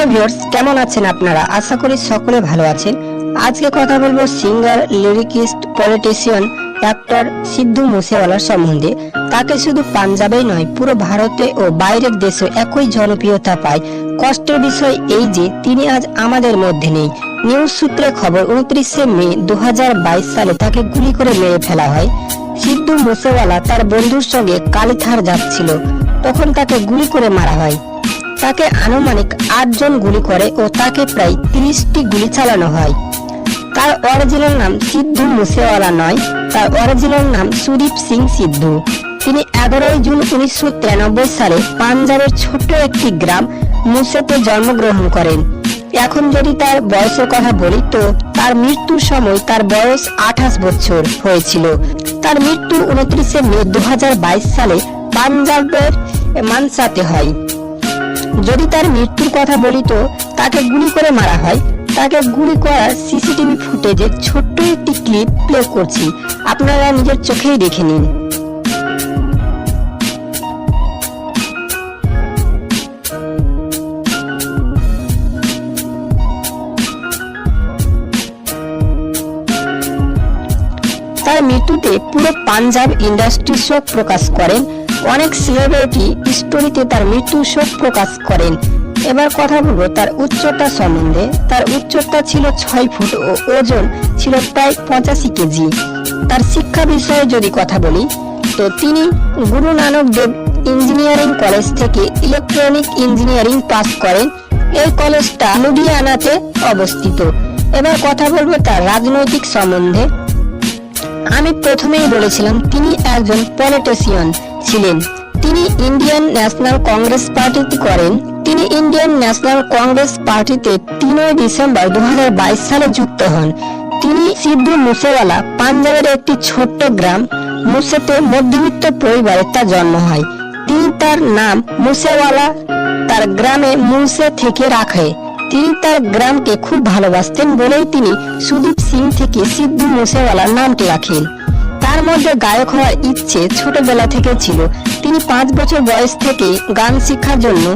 Hello viewers, কেমন আছেন আপনারা? আশা করি সকলে ভালো আছেন। আজকে কথা বলবো সিঙ্গার, লিরিকিস্ট, পলিটিশিয়ান, অ্যাক্টর সিদ্ধু মুসেওয়ালার সম্বন্ধে। তাকে শুধু পাঞ্জাবেই নয়, পুরো ভারতে ও বাইরের দেশে একই জনপ্রিয়তা পায়। কষ্টের বিষয় এই যে তিনি আজ আমাদের মধ্যে নেই। নিউজ সূত্রে খবর, 29শে মে 2022 সালে তাকে গুলি করে মেরে ফেলা হয়। সিদ্ধু মুসেওয়ালা তার বন্ধুর সঙ্গে কালিথার যাচ্ছিল, তখন তাকে গুলি করে মারা হয়। তাকে আনুমানিক 8 জন গুলি করে ও তাকে প্রায় 30টি গুলি চালানো হয়। তার অরিজিনাল নাম সিদ্ধু মুসেওয়ালা নয়, তার অরিজিনাল নাম সুদীপ সিং সিদ্ধু। তিনি 11 জুন 1993 সালে পাঞ্জাবের ছোট্ট একটি গ্রাম মুসেতে জন্মগ্রহণ করেন। এখন যদি তার বয়সের কথা বলি তো তার মৃত্যুর সময় তার বয়স 28 বছর হয়েছিল। তার মৃত্যু 29শে মে 2022 সালে পাঞ্জাবের মানসাতে হয়। যদি তার মৃত্যুর কথা বলি তো তাকে গুলি করে মারা হয়। তাকে গুলি করার সিসিটিভি ফুটেজে ছোট্ট একটি ক্লিপ প্লে করছি, আপনারা নিজের চোখেই দেখে নিন। তার মৃত্যুতে পুরো পাঞ্জাব ইন্ডাস্ট্রি শোক প্রকাশ করেন। অনেক সেলিব্রিটি স্টোরিতে তার মৃত্যু শোক প্রকাশ করেন। এবার কথা বলবো তার উচ্চতা সম্বন্ধে। তার উচ্চতা ছিল 6 ফুট ও ওজন ছিল প্রায় 85 কেজি। তার শিক্ষা বিষয়ে যদি কথা বলি তো তিনি গুরু নানক দেব ইঞ্জিনিয়ারিং কলেজ থেকে ইলেকট্রনিক ইঞ্জিনিয়ারিং পাস করেন। এই কলেজটা লুধিয়ানাতে অবস্থিত। এবার কথা বলবো তার রাজনৈতিক সম্বন্ধে। আমি প্রথমেই বলেছিলাম তিনি একজন পলিটিশিয়ান ছিলেন। তিনি ইন্ডিয়ান ন্যাশনাল কংগ্রেস পার্টিতে করেন। তিনি ইন্ডিয়ান ন্যাশনাল কংগ্রেস পার্টিতে 3 ডিসেম্বর 2022 সালে যুক্ত হন। তিনি সিদ্ধু মুসেওয়ালা পাঞ্জাবের একটি ছোট্ট গ্রাম মুসেতে মধ্যবিত্ত পরিবারে তার জন্ম হয়। তিনি তার নাম মুসেওয়ালা তার গ্রামে মুসে থেকে রাখে। তিনি তার গ্রামকে খুব ভালোবাসতেন বলেই তিনি সুদীপ সিং থেকে সিদ্ধু মুসেওয়ালার নামটি রাখেন। তার মধ্যে গায়ক হওয়ার ইচ্ছে ছোটবেলা থেকে ছিল। তিনি 5 বছর বয়স থেকে গান শিক্ষার জন্য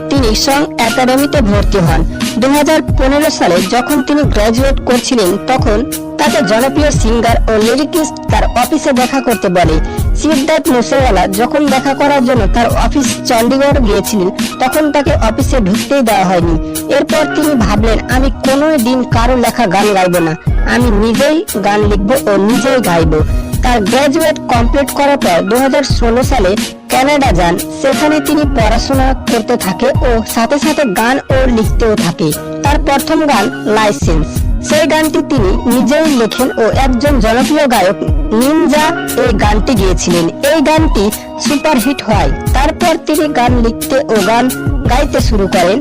তিনি সং একাডেমিতে ভর্তি হন। 2015 সালে যখন তিনি গ্রাজুয়েট করছিলেন তখন তাকে জনপ্রিয় সিঙ্গার ও লিরিকিস্ট তার অফিসে দেখা করতে বলে। সিদ্ধার্থ মুসেওয়ালা যখন দেখা করার জন্য তার অফিস চণ্ডীগড় গিয়েছিলেন তখন তাকে অফিসে ঢুকতেই দেওয়া হয়নি। এরপর তিনি ভাবলেন, আমি কোনো দিন কারো লেখা গান গাইবো না, আমি নিজেই গান লিখবো ও নিজেই গাইবো। তার গ্রাজুয়েট কমপ্লিট করার পর 2016 সালে কানাডা যান। সেখানে তিনি পড়াশোনা করতে থাকে ও সাথে সাথে গান ও লিখতেও থাকে। তার প্রথম গান লাইসেন্স, সেই গানটি তিনি নিজেই লেখেন ও একজন জনপ্রিয় গায়ক নিনজা এই গানটি গেয়েছিলেন। এই গানটি সুপারহিট হয়। তারপর তিনি গান লিখতে ও গান গাইতে শুরু করেন।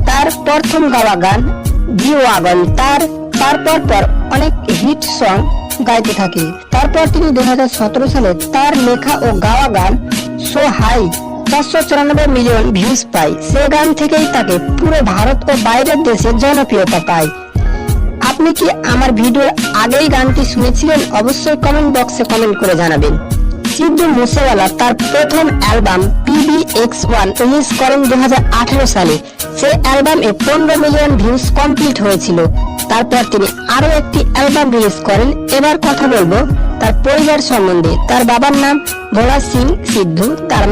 তার প্রথম গাওয়া গান জি ওয়াগন, তারপর অনেক হিট সং গাইতে থাকে। তারপর তিনি 2017 সালে তার লেখা ও গাওয়া গান সো হাই 494 মিলিয়ন ভিউজ পায়। সে গান থেকেই তাকে পুরো ভারত ও বাইরের দেশে জনপ্রিয়তা পায়। আপনি কি আমার ভিডিওর আগেই গানটি শুনেছিলেন? অবশ্যই কমেন্ট বক্সে কমেন্ট করে জানাবেন। সিদ্ধু মুসেওয়ালা তার প্রথম অ্যালবাম PBX1 রিলিজ করেন 2018 সালে। সেই অ্যালবামে 15 মিলিয়ন ভিউজ কমপ্লিট হয়েছিল। তারপর তিনি আরো একটি অ্যালবাম রিলিজ করেন। এবার কথা বলবো তার পরিবার সম্বন্ধে। তার বাবার নাম ভোলা সিং সিদ্ধু, তার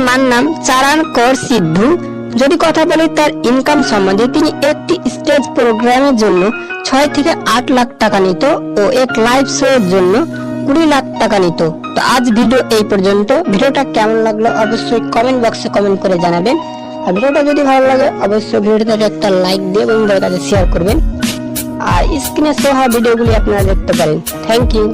মার নাম চারান কৌর সিদ্ধু। যদি কথা বলি তার ইনকাম সম্বন্ধে, তিনি একটি স্টেজ প্রোগ্রামের জন্য 6 থেকে 8 লাখ টাকা নিত ও এক লাইভ শো এর জন্য 20 লাখ টাকা নিত। তো আজ ভিডিও এই পর্যন্ত। ভিডিওটা কেমন লাগলো অবশ্যই কমেন্ট বক্সে কমেন্ট করে জানাবেন। আর ভিডিওটা যদি ভালো লাগে অবশ্যই ভিডিওটাতে একটা লাইক দিয়ে বন্ধুদের কাছে শেয়ার করবেন। আর স্ক্রিনে শো হওয়া ভিডিওগুলি আপনারা দেখতে পারেন। Thank you.